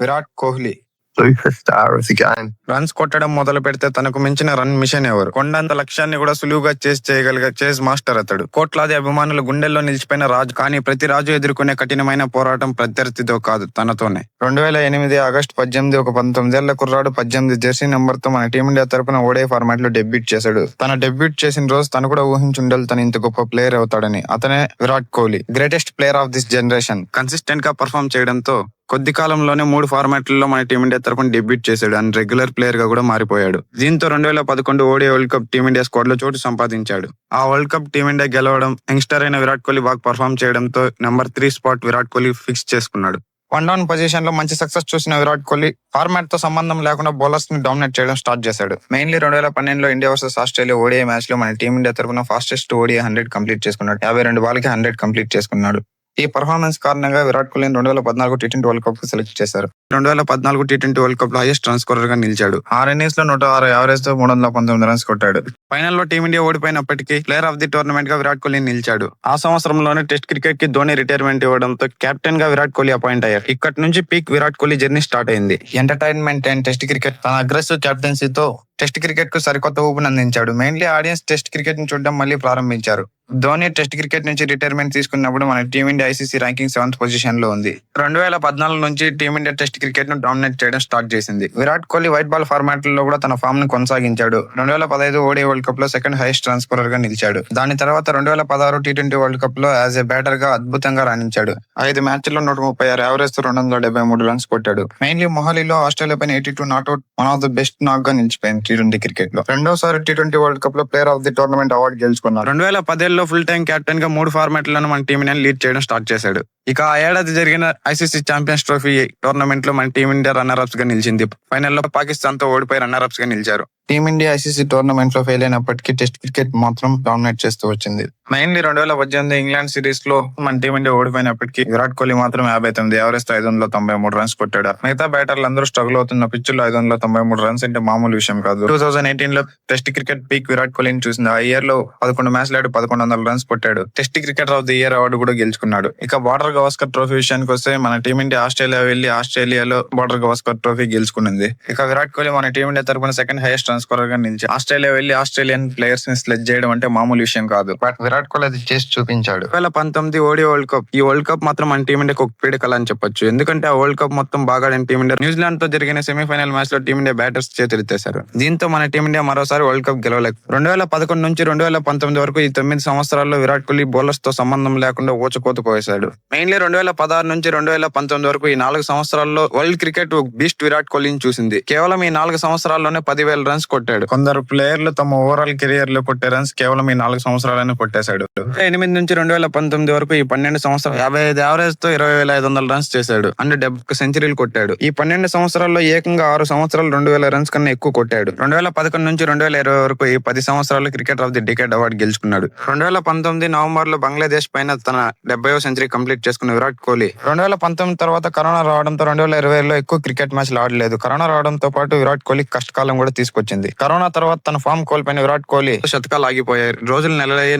Virat Kohli superstar of the game. Runs కొట్టడం మొదలు పెడితే తనకు మించిన రన్ మిషన్ ఎవరు? కొండంత లక్ష్యాన్ని కూడా సులువుగా చేయగలిగే చేజ్ మాస్టర్ అతడు. కోట్లాది అభిమానుల గుండెల్లో నిలిచిపోయిన రాజు. కానీ ప్రతి రాజు ఎదుర్కొనే కఠినమైన పోరాటం ప్రత్యర్థితో కాదు, తనతోనే. 2008 ఆగస్టు 18 ఒక 19 ఏళ్ల కుర్రాడు 18 జెర్సీ నెంబర్ తో మన టీమిండియా తరపున ఓడే ఫార్మాట్ లో డెబ్యూట్ చేశాడు. తన డెబ్యూట్ చేసిన రోజు తను కూడా ఊహించుండాలి తను ఇంత గొప్ప ప్లేయర్ అవుతాడని. అతనే Virat Kohli, greatest player of this generation. Consistent గా పర్ఫామ్ చేయడంతో కొద్ది కాలంలోనే 3 ఫార్మాట్లలో మన టీమిండియా తరపున డెబ్యూట్ చేశాడు అండ్ రెగ్యులర్ ప్లేయర్ గా కూడా మారిపోయాడు. దీంతో 2011 ODI world cup team India squad లో చోటు సంపాదించాడు. ఆ వరల్డ్ కప్ టీమిండియా గెలవడం, యంగ్స్టర్ అయిన విరాట్ కోహ్లీ బాగా పర్ఫామ్ చేయడంతో number 3 spot Virat Kohli fix చేసుకున్నాడు. వన్ డౌన్ పొజిషన్ లో మంచి సక్సెస్ చూసిన విరాట్ కోహ్లీ ఫార్మాట్ తో సంబంధం లేకుండా బౌలర్స్ ని డామినేట్ చేయడం స్టార్ట్ చేశాడు. Mainly 2012 India versus Australia ODI match లో మన టీమిండియా తరపున ఫాస్టెస్ట్ ఓడిఐ 100 కంప్లీట్ చేసుకున్నాడు. 52 బాల్కి 100 కంప్లీట్ చేసుకున్నాడు. ఈ పర్ఫార్మెన్స్ కారణంగా విరాట్ కోహ్లీని 2014 టీ20 వరల్డ్ కప్ కు సెలెక్ట్ చేశారు. 2014 టీ20 వరల్డ్ కప్ లో హైయెస్ట్ రన్ స్కోరర్ గా నిలిచాడు. 6 ఇన్నింగ్స్ లో 106 యావరేజ్ తో 319 రన్స్ కొట్టాడు. ఫైనల్ లో టీమిండియా ఓడిపోయినప్పటికీ ప్లేయర్ ఆఫ్ ది టోర్నమెంట్ గా విరాట్ కోహ్లీ నిలిచాడు. ఆ సంవత్సరంలోనే టెస్ట్ క్రికెట్ కి ధోని రిటైర్మెంట్ ఇవ్వడంతో కెప్టెన్ గా విరాట్ కోహ్లీ అపాయింట్ అయ్యారు. ఇక్కడి నుంచి peak Virat Kohli journey start అయింది. ఎంటర్టైన్మెంట్ అండ్ టెస్ట్ క్రికెట్ తన అగ్రెసివ్ కెప్టెన్సీతో టెస్ట్ క్రికెట్ కు సరికొత్త ఊపును అందించాడు. మెయిన్లీ ఆడియన్స్ టెస్ట్ క్రికెట్ ని చూడడం మళ్ళీ ప్రారంభించారు. ధోని టెస్ట్ క్రికెట్ నుంచి రిటైర్మెంట్ తీసుకున్నప్పుడు మన team India ICC ranking 7th position లో ఉంది. 2014 నుంచి టీమిండియా టెస్ట్ క్రికెట్ ను డామినేట్ చేయడం స్టార్ట్ చేసింది. Virat Kohli white ball format లో కూడా తన ఫామ్ ను కొనసాగించాడు. 2015 ఓడిఐ వరల్డ్ కప్ లో సెకండ్ హైయెస్ట్ రన్ స్కోరర్ గా నిలిచాడు. దాని తర్వాత 2016 టీ20 వరల్డ్ కప్ లో యాజ్ ఎ బ్యాటర్ గా అద్భుతంగా రాణించాడు. 5 మ్యాచ్ల్లో 136 యావరేజ్ తో 273 రన్స్ కొట్టాడు. మెయిన్లీ మొహాలీలో ఆస్ట్రేలియా పైన 82 not out one of the best knock గా నిలిచిపోయింది టీ20 క్రికెట్ లో. రెండోసారి టీ20 వరల్డ్ కప్ లో player of the tournament award గెలుచుకున్నారు. 2017 ఫుల్ టైం కెప్టెన్ గా 3 ఫార్మాట్లను మన టీం లీడ్ చేయడం స్టార్ట్ చేశాడు. ఇక ఆ ఏడాది జరిగిన ఐసీసీ ఛాంపియన్స్ ట్రోఫీ టోర్నమెంట్ లో మన టీమిండియా రన్నర్ అప్స్ గా నిలిచింది. ఫైనల్లో పాకిస్తాన్ తో ఓడిపోయి రన్నర్ అప్స్ గా నిలిచారు. టీమిండియా ఐసీసీ టోర్నమెంట్ లో ఫెయిల్ అయినప్పటికీ టెస్ట్ క్రికెట్ మాత్రం డామినేట్ చేస్తూ వచ్చింది. మెయిన్లీ 2018 ఇంగ్లాండ్ సిరీస్ లో మన టీమిండియా ఓడిపోయినప్పటికీ విరాట్ కోహ్లీ మాత్రం 59 యావరేజ్ తో 593 రన్స్ కొట్టాడు. మిగతా బ్యాటర్లు అందరూ స్ట్రగుల్ అవుతున్న పిచ్చుల్లో 593 రన్స్ అంటే మామూలు విషయం కాదు. 2018 లో టెస్ట్ క్రికెట్ పీక్ విరాట్ కోహ్లీని చూసింది. ఆ ఇయర్ లో 11 మ్యాచ్లు ఆడి 1100 రన్స్ కొట్టాడు. Test cricketer of the year award కూడా గెలుచుకున్నాడు. ఇక బార్డర్ గవాస్కర్ ట్రోఫీ విషయానికి వస్తే మన టీమిండియా ఆస్ట్రేలియా వెళ్లి ఆస్ట్రేలియాలో బార్డర్ గవాస్కర్ ట్రోఫీ గెలుచుకున్నది. ఇక విరాట్ కోహ్లీ మన టీమిండియా తరపున సెకండ్ హైయెస్ట్ రన్ స్కోరర్ గా నిలిచి ఆస్ట్రేలియా వెళ్లి ఆస్ట్రేలియన్ ప్లేయర్స్ ని స్లెడ్జ్ చేయడం అంటే మామూలు విషయం కాదు. బట్ విరాట్ కోహ్లీ అది చేసి చూపించాడు. 2019 ఓడిఐ వరల్డ్ కప్, ఈ వరల్డ్ కప్ మాత్రం మన టీమిండియాకి ఒక పీడకల అని చెప్పొచ్చు. ఎందుకంటే ఆ వరల్డ్ కప్ మొత్తం బాగా ఆడిన టీమిండియా న్యూజిలాండ్ తో జరిగిన సెమీఫైనల్ మ్యాచ్ లో టీమిండియా బ్యాటర్స్ చేతులెత్తేశారు. దీంతో మన టీమిండియా మరోసారి వరల్డ్ కప్ గెలవలేదు. 2011 నుంచి 2019 వరకు ఈ 9 సంవత్సరాల్లో విరాట్ కోహ్లీ బౌలర్స్ తో సంబంధం లేకుండా ఊచకోత పోయేశాడు. మెయిన్లీ 2016 నుంచి 2019 వరకు ఈ 4 సంవత్సరాల్లో వరల్డ్ క్రికెట్ బీస్ట్ విరాట్ కోహ్లీని చూసింది. కేవలం ఈ 4 సంవత్సరాల్లోనే 10,000 రన్స్ కొట్టాడు. కొందరు ప్లేయర్లు తమ ఓవరాల్ కెరియర్ లో కొట్టే రన్స్ కేవలం ఈ 4 సంవత్సరాలను కొట్టేశాడు. 2008 నుంచి 2019 వరకు ఈ 12 సంవత్సరాలు 55 యావరేజ్ తో 20,500 రన్స్ చేశాడు. అండ్ 70 సెంచరీలు కొట్టాడు. ఈ 12 సంవత్సరాల్లో ఏకంగా 6 సంవత్సరాలు 2,000 రన్స్ కన్నా ఎక్కువ కొట్టాడు. 2011 నుంచి 2020 వరకు ఈ 10 సంవత్సరాలు cricketer of the decade award గెలుచుకున్నాడు. 2019 నవంబర్ లో బంగ్లాదేశ్ పైన తన 70వ సెంచరీ కంప్లీట్ చేసుకున్న విరాట్ కోహ్లీ 2019 తర్వాత కరోనా రావడంతో 2020లో ఎక్కువ క్రికెట్ మ్యాచ్లు ఆడలేదు. కరోనా రావడంతో పాటు విరాట్ కోహ్లీ కష్టకాలం కూడా తీసుకొచ్చింది. కరోనా తర్వాత తన ఫామ్ కోల్పోయిన విరాట్ కోహ్లీ శతకాలు ఆగిపోయాయి. రోజులు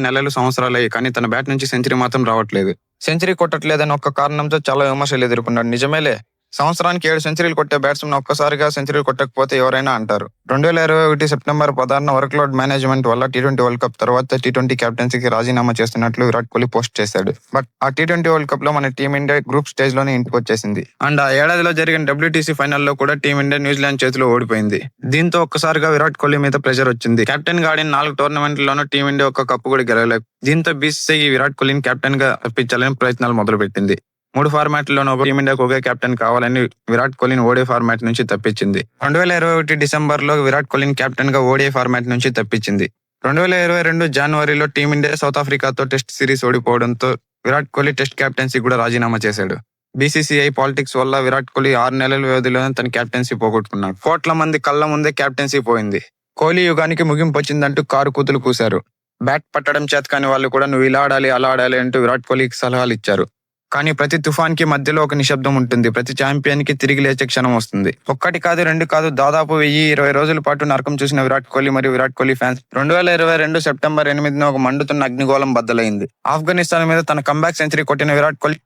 నెలలు సంవత్సరాలయ్యాయి. కానీ తన బ్యాట్ నుంచి సెంచరీ మాత్రం రావట్లేదు. సెంచరీ కొట్టట్లేదని ఒక్క కారణంతో చాలా విమర్శలు ఎదుర్కొన్నాడు. నిజమేలే, సంవత్సరానికి 7 సెంచరీలు కొట్టే బ్యాట్స్మెన్ ఒక్కసారిగా సెంచరీలు కొట్టకపోతే ఎవరైనా అంటారు. 2021 సెప్టెంబర్ 16 వర్క్ లోడ్ మేనేజ్మెంట్ వల్ల టీ20 వరల్డ్ కప్ తర్వాత టీ20 కెప్టెన్సీకి రాజీనామా చేస్తున్నట్లు విరాట్ కోహ్లీ పోస్ట్ చేశాడు. బట్ ఆ టీ20 వరల్డ్ కప్ లో మన టీమిండియా గ్రూప్ స్టేజ్ లోనే ఇంటికి వచ్చేసింది. అండ్ ఆ ఏడాదిలో జరిగిన WTC ఫైనల్లో కూడా టీమిండియా న్యూజిలాండ్ చేతిలో ఓడిపోయింది. దీంతో ఒక్కసారిగా విరాట్ కోహ్లీ మీద ప్రెషర్ వచ్చింది. కెప్టెన్ గా ఆడిన 4 టోర్నమెంట్లలోనూ టీమిండియా ఒక్క కప్పు కూడా గెలవలేదు. దీంతో BCCI విరాట్ కోహ్లీని కెప్టెన్ గా తప్పించాలని ప్రయత్నాలు మొదలుపెట్టింది. 3 ఫార్మాట్లలోనూ టీమిండియాకు ఒకే కెప్టెన్ కావాలని విరాట్ కోహ్లీని ఓడిఐ ఫార్మాట్ నుంచి తప్పించింది. 2021 డిసెంబర్ లో విరాట్ కోహ్లీని కెప్టెన్ గా ఓడిఐ ఫార్మాట్ నుంచి తప్పించింది. 2022 జనవరిలో టీమిండియా సౌత్ ఆఫ్రికాతో టెస్ట్ సిరీస్ ఓడిపోవడంతో విరాట్ కోహ్లీ టెస్ట్ కెప్టెన్సీ కూడా రాజీనామా చేశాడు. BCCI పాలిటిక్స్ వల్ల విరాట్ కోహ్లీ 6 నెలల వ్యవధిలోనే తన కెప్టెన్సీ పోగొట్టుకున్నాడు. కోట్ల మంది కళ్ళ ముందే కెప్టెన్సీ పోయింది. కోహ్లీ యుగానికి ముగింపు వచ్చిందంటూ కారు కూతులు కూశారు. బ్యాట్ పట్టడం చేత కాని వాళ్ళు కూడా నువ్వు ఇలా ఆడాలి అలా ఆడాలి అంటూ విరాట్ కోహ్లీకి సలహాలు ఇచ్చారు. కానీ ప్రతి తుఫాన్ కి మధ్యలో ఒక నిశ్శబ్దం ఉంటుంది. ప్రతి ఛాంపియన్ కి తిరిగి లేచే క్షణం వస్తుంది. ఒక్కటి కాదు, 2 కాదు, దాదాపు 1020 రోజుల పాటు నరకం చూసిన విరాట్ కోహ్లీ మరియు విరాట్ కోహ్లీ ఫ్యాన్స్ 2022 సెప్టెంబర్ 8న ఒక మండుతున్న అగ్నిగోళం బద్దలైంది. ఆఫ్ఘనిస్తాన్ మీద తన కంబ్యాక్ సెంచరీ కొట్టిన విరాట్ కోహ్లీ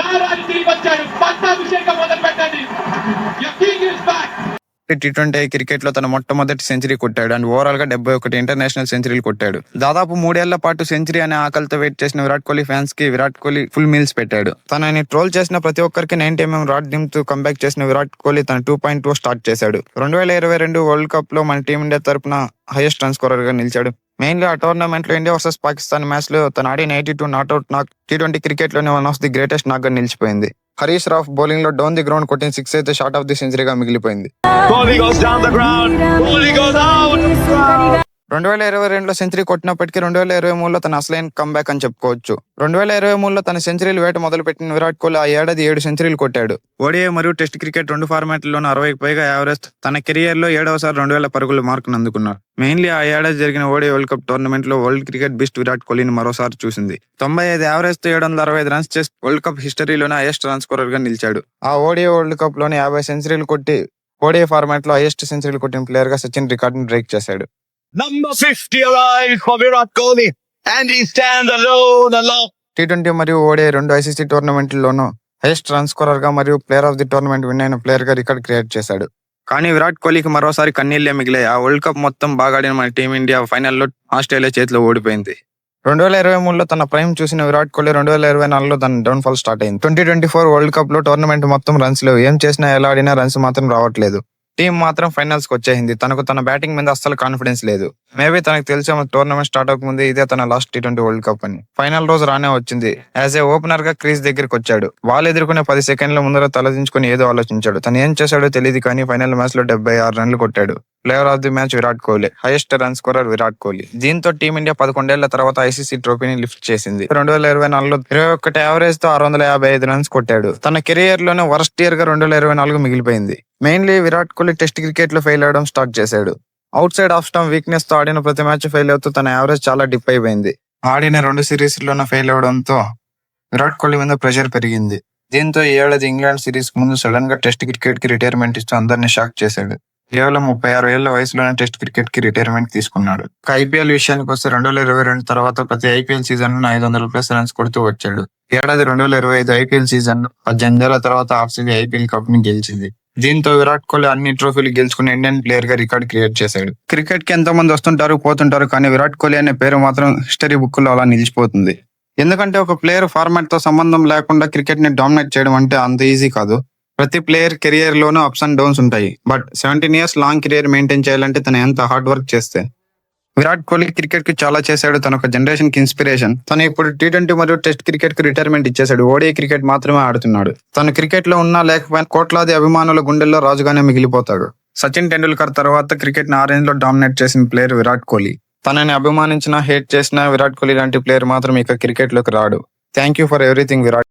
రారాజు తిరిగి వచ్చాడు. పట్టాభిషేకం మొదలు పెట్టండి. Your king is back. T20 cricket లో తన మొట్టమొదటి సెంచరీ కొట్టాడు అండ్ ఓవరాల్ గా 71 ఇంటర్నేషనల్ సెంచరీలు కొట్టాడు. దాదాపు 3 ఏళ్ల పాటు సెంచరీ అనే ఆకలితో వెయిట్ చేసిన విరాట్ కోహ్లీ ఫ్యాన్స్ కి విరాట్ కోహ్లీ ఫుల్ మీల్స్ పెట్టాడు. తనని ట్రోల్ చేసిన ప్రతి ఒక్కరికి 90mm రాడ్ దింపుతూ కంబ్యాక్ చేసిన విరాట్ కోహ్లీ తన 2.2 స్టార్ట్ చేశాడు. 2022 వరల్డ్ కప్ లో మన టీమిండియా తరపున హైయెస్ట్ రన్ స్కోరర్ గా నిలిచాడు. మెయిన్లీ ఆ టోర్నమెంట్ లో ఇండియా వర్సెస్ పాకిస్తాన్ మ్యాచ్ లో తన ఆడిన 82 నాట్అవుట్ నాక్ T20 క్రికెట్ లోనే వన్ ఆఫ్ ది గ్రేటెస్ట్ నాక్ గా నిలిచిపోయింది. హరీష్ రాఫ్ బౌలింగ్ లో డౌన్ ది గ్రౌండ్ కొట్టిన 6 అయితే షార్ట్ ఆఫ్ ది సెంచరీగా మిగిలిపోయింది. Kohli goes down the ground. Kohli goes out. 2022లో సెంచరీ కొట్టినప్పటికీ 2023లో తన అసలైన కంబ్యాక్ అని చెప్పుకోవచ్చు. 2023లో తన సెంచరీలు వేట మొదలుపెట్టిన విరాట్ కోహ్లీ ఆ ఏడాది 7 సెంచరీలు కొట్టాడు. ఓడిఐ మరియు టెస్ట్ క్రికెట్ 2 ఫార్మాట్లలోనూ 60కి పైగా యావరేజ్ తన కెరియర్ లో 7వసారి 2000 పరుగుల మార్కును అందుకున్నాడు. మెయిన్లీ ఆ ఏడాది జరిగిన ఓడిఐ వరల్డ్ కప్ టోర్నమెంట్ లో వరల్డ్ క్రికెట్ బెస్ట్ విరాట్ కోహ్లీని మరోసారి చూసింది. 95 యావరేజ్ తో 765 రన్స్ చేసి వరల్డ్ కప్ హిస్టరీలోనే హైయెస్ట్ రన్ స్కోరర్ గా నిలిచాడు. ఆ ఓడిఐ వరల్డ్ కప్ లోని 50 సెంచరీలు కొట్టి ఓడిఐ ఫార్మాట్ లో హైయెస్ట్ సెంచరీలు కొట్టిన ప్లేయర్ గా సచిన్ రికార్డ్ ని బ్రేక్ చేశాడు. Number 50 arrives for Virat Kohli and he stands alone. T20 మరియు ఓడిఐ 2 ICC టోర్నమెంట్లలోనూ హైయెస్ట్ రన్ స్కోరర్ గా మరియు player of the tournament win అయిన ప్లేయర్ గా రికార్డ్ క్రియేట్ చేశాడు. కానీ విరాట్ కోహ్లీకి మరోసారి కన్నీళ్లే మిగిలాయి. ఆ వరల్డ్ కప్ మొత్తం బాగా ఆడిన మన టీమిండియా ఫైనల్లో ఆస్ట్రేలియా చేతిలో ఓడిపోయింది. 2023లో తన ప్రైమ్ చూసిన విరాట్ కోహ్లీ 2024లో తన డౌన్ ఫాల్ స్టార్ట్ అయింది. 2024 వరల్డ్ కప్ లో టోర్నమెంట్ మొత్తం రన్స్ లేవు. ఏం చేసినా ఎలా ఆడినా రన్స్ మాత్రం రావట్లేదు. టీం మాత్రం ఫైనల్స్ కి వచ్చేసింది. తనకు తన బ్యాటింగ్ మీద అస్సలు కాన్ఫిడెన్స్ లేదు. మేబీ తనకు తెలిసే టోర్నమెంట్ స్టార్ట్ అవ్వకముందే ఇదే తన లాస్ట్ T20 వరల్డ్ కప్ అని. ఫైనల్ రోజు రానే వచ్చింది. యాజ్ ఏ ఓపెనర్ గా క్రీజ్ దగ్గరికి వచ్చాడు. వాళ్ళు ఎదుర్కొనే 10 సెకండ్ల ముందర తలదించుకుని ఏదో ఆలోచించాడు. తను ఏం చేశాడో తెలియదు కానీ ఫైనల్ మ్యాచ్ లో 76 రన్లు కొట్టాడు. Player of the match Virat Kohli, highest run scorer Virat Kohli. దీంతో టీమిండియా 11 ఏళ్ల తర్వాత ICC ట్రోఫీని లిఫ్ట్ చేసింది. 2024లో 21 యావరేజ్ తో 655 రన్స్ కొట్టాడు. తన కెరియర్ లోనే వర్స్ట్ ఇయర్ గా 2024 మిగిలిపోయింది. Mainly Virat Kohli test cricket లో ఫెయిల్ అవడం స్టార్ట్ చేశాడు. Out side off stump weakness తో ఆడిన ప్రతి మ్యాచ్ ఫెయిల్ అవుతూ తన యావరేజ్ చాలా డిప్ అయిపోయింది. ఆడిన 2 సిరీస్ లోనే ఫెయిల్ అవడంతో విరాట్ కోహ్లీ మీద ప్రెషర్ పెరిగింది. దీంతో ఈ ఏడాది ఇంగ్లాండ్ సిరీస్ ముందు సడన్ గా టెస్ట్ క్రికెట్ కి రిటైర్మెంట్ ఇస్తూ అందరినీ షాక్ చేశాడు. కేవలం 36 ఏళ్ల వయసులోనే టెస్ట్ క్రికెట్ కి రిటైర్మెంట్ తీసుకున్నాడు. ఐపీఎల్ విషయానికి వస్తే 2022 తర్వాత ప్రతి ఐపీఎల్ సీజన్ లో 500+ రన్స్ కొడుతూ వచ్చాడు. ఏడాది 2025 ఐపీఎల్ సీజన్ లో 18 ఏళ్ల తర్వాత ఆర్సీబీ ఐపీఎల్ కప్ ని గెలిచింది. దీంతో విరాట్ కోహ్లీ అన్ని ట్రోఫీలు గెలుచుకుని ఇండియన్ ప్లేయర్ గా రికార్డ్ క్రియేట్ చేశాడు. క్రికెట్ కి ఎంతో మంది వస్తుంటారు పోతుంటారు, కానీ విరాట్ కోహ్లీ అనే పేరు మాత్రం హిస్టరీ బుక్ లో అలా నిలిచిపోతుంది. ఎందుకంటే ఒక ప్లేయర్ ఫార్మాట్ తో సంబంధం లేకుండా క్రికెట్ ని డామినేట్ చేయడం అంటే అంత ఈజీ కాదు. ప్రతి ప్లేయర్ కెరియర్ లోనూ అప్స్ అండ్ డౌన్స్ ఉంటాయి. But 17 years long career maintain చేయాలంటే తను ఎంత హార్డ్ వర్క్ చేస్తే. విరాట్ కోహ్లీ క్రికెట్ కి చాలా చేశాడు. తన ఒక జనరేషన్ కి ఇన్స్పిరేషన్. తను ఇప్పుడు T20 మరియు టెస్ట్ క్రికెట్ కి రిటైర్మెంట్ ఇచ్చేశాడు. ఓడిఐ క్రికెట్ మాత్రమే ఆడుతున్నాడు. తను క్రికెట్ లో ఉన్నా లేకపోయినా కోట్లాది అభిమానుల గుండెల్లో రాజుగానే మిగిలిపోతాడు. సచిన్ టెండూల్కర్ తర్వాత క్రికెట్ ని ఆ రేంజ్ లో డామినేట్ చేసిన ప్లేయర్ విరాట్ కోహ్లీ. తనని అభిమానించినా హేట్ చేసినా విరాట్ కోహ్లీ లాంటి ప్లేయర్ మాత్రం ఇక క్రికెట్ లోకి రాడు. Thank you for everything Virat.